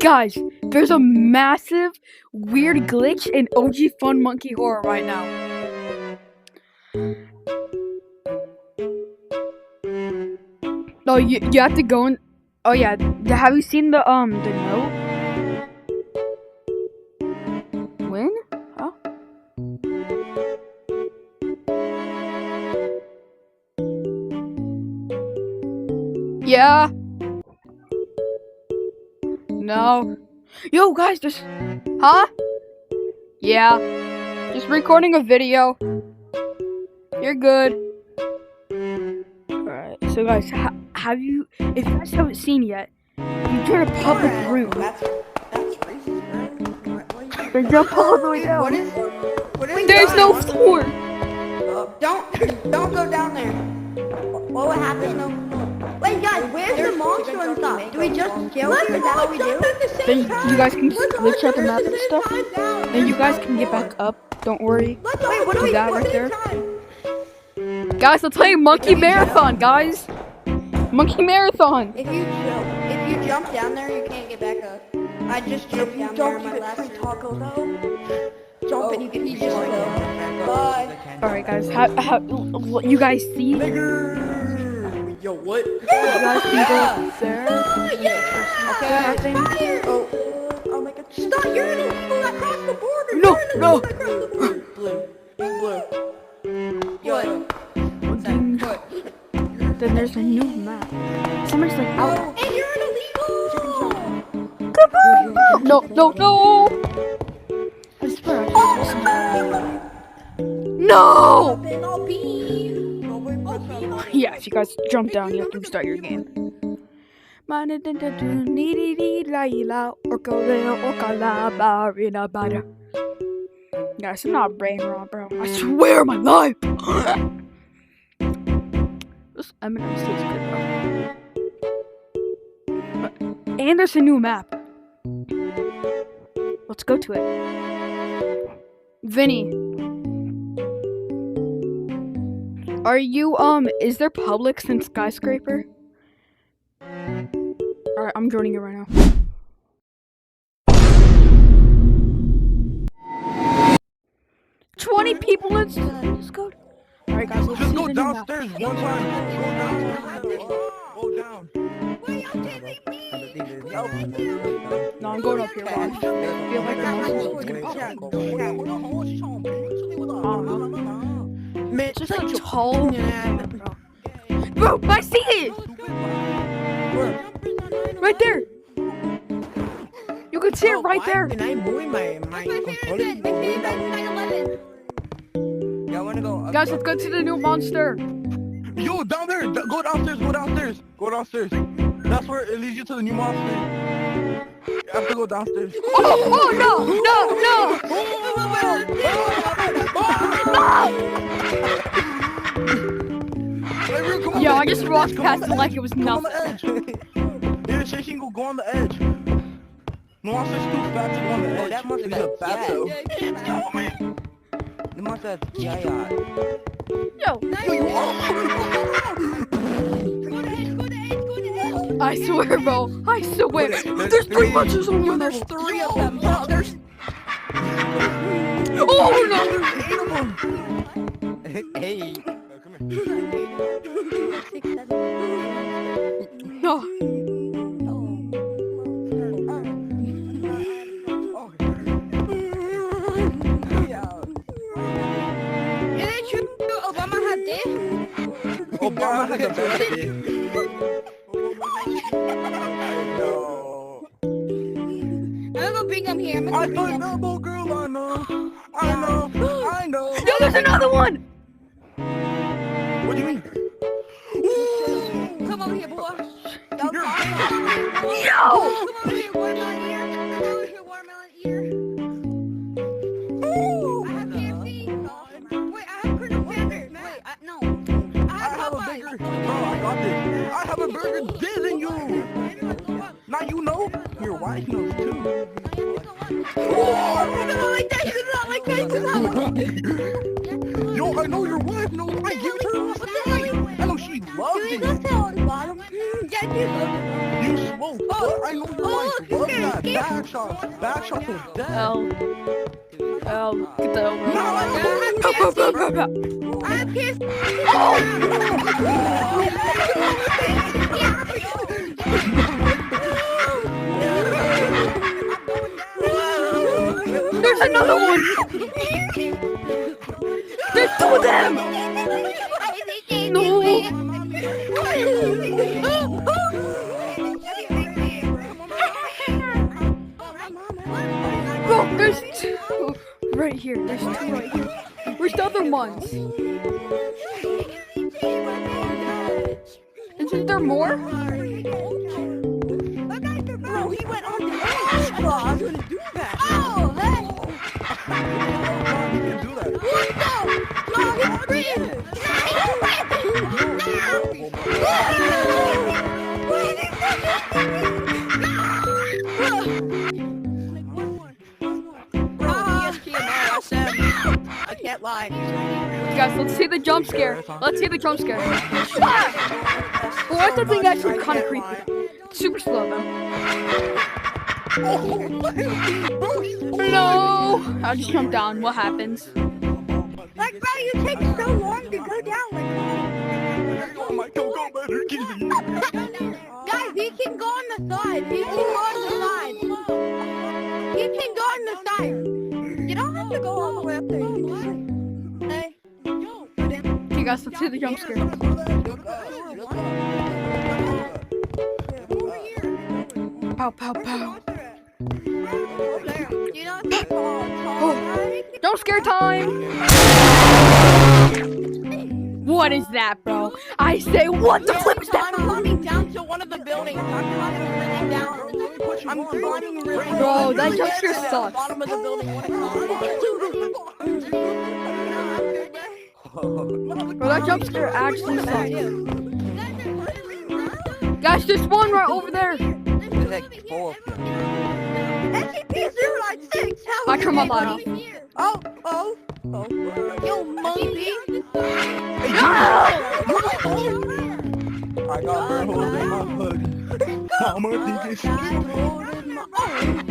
Guys, there's a massive, weird glitch in OG Fun Monkey Horror right now. No, you have to go in. Oh yeah, have you seen the note? When? Huh? Yeah. No. Yo, guys, just. Huh? Yeah. Just recording a video. You're good. Alright, so guys, have you. If you guys haven't seen yet, you turn a public room. That's racist, bro. Then jump all the way down. What is There's no floor. Don't go down there. What would happen? No. Wait, guys, where's the monster and stuff? Do we just kill it? Is that what we do? Then you guys can just glitch out the map and stuff. Then you guys can get back up. Don't worry. Wait, what do we that right there? Guys, let's play Monkey Marathon, guys. Monkey Marathon. If you jump down there, you can't get back up. I just jumped down there in my last taco though. Jump and you just go. Bye. Alright, guys. How you guys see? Yo, what? You guys see this there? Okay. Oh my god. Stop! You're an illegal across the border. No, You're an no. illegal across the border. Blue. What? Then there's a new map. Somebody's like, Oh, and you're an illegal. goodbye. No. I swear. No. I'll be. Yeah, if you guys jump down, you have to restart your game. Guys, I'm not brain rot, bro. I swear my life. This Eminem is good, bro. And there's a new map. Let's go to it. Vinny. Are you, is there Publix in Skyscraper? Alright, I'm joining you right now. $20 people in Discord. Alright, guys, let's Just see go the new map. downstairs one time. Go down. No, I'm going up here, Ron. I feel like Man, it's just a tall bro, I see it! Right there! You can see it right there! And I'm moving my Y'all wanna go? Guys, let's go to the new monster! Yo, down there! Go downstairs! Go downstairs! That's where it leads you to the new monster. You have to go downstairs. Oh no! Yo, I just walked past it like it was Go on nothing. the edge. Yeah, Shashin, go on the edge. No monster's too fat to go on the edge. That monster He's a got fat gas. though. The monster has giant. Yo, Yo, you are. I swear, bro. I swear. There's 3 monsters on your level. 3 of them. No, there's. Oh no! Hey. Come here. 6, 7. No. Obama had the best. I'm gonna go bring them here. I thought double girl, I know. Yo, there's another one! What do you mean? Come over here, boy. You're Yo! Come over here, watermelon ear. Come over here, watermelon ear. I have KFC. Wait, I have Colonel Sanders. Wait, no. I I have a Popeye. bigger. Bro, I got this. I have a burger bigger than you. Now you know. Your wife knows too. Oh, you don't like that. You don't like that. You don't like that. Yo, I know your wife knows. I give it to her. I know she loves You it. just tell on the bottom. Yeah, Yeah, dude. You smoke. Oh, I know you oh, like. Love okay, that. okay. Back shots. Back shots was dead. L. L. Get the L. No, I'm pissed. There's another one! There's two of them! No! Bro, there's two! Right here, there's two right here. Where's the other ones? Isn't there more? Bro, he went on the edge. Bro, I was gonna do that. Oh, hey. You can do that. I can't lie. Guys, let's see the jump scare. Let's see the jump scare. Well, I thought the guys were kind of creepy. Super slow though. No! I just jumped down. What happens? Like, bro, you take so long to go down. Oh my God, go better, give me. Guys, he can go on the side. He can go on the side. He can go on the side. You don't have to go all the way up there. Hey. Okay, guys, let's see the jump scare. Pow, pow, pow. You know what? Oh, jump scare time! What is that, bro? I say, what the flip is that? I'm climbing down to one of the buildings. I'm climbing really down. I'm climbing really Bro, that jump scare to the sucks. bottom of the building. Bro, that jump scare actually sucks. Guys, there's one right over there. There's like 4 of them. SCP-096. I turned my light off. Oh. Yo, monkey. I got her holding my hoodie. I'm a thinking shit.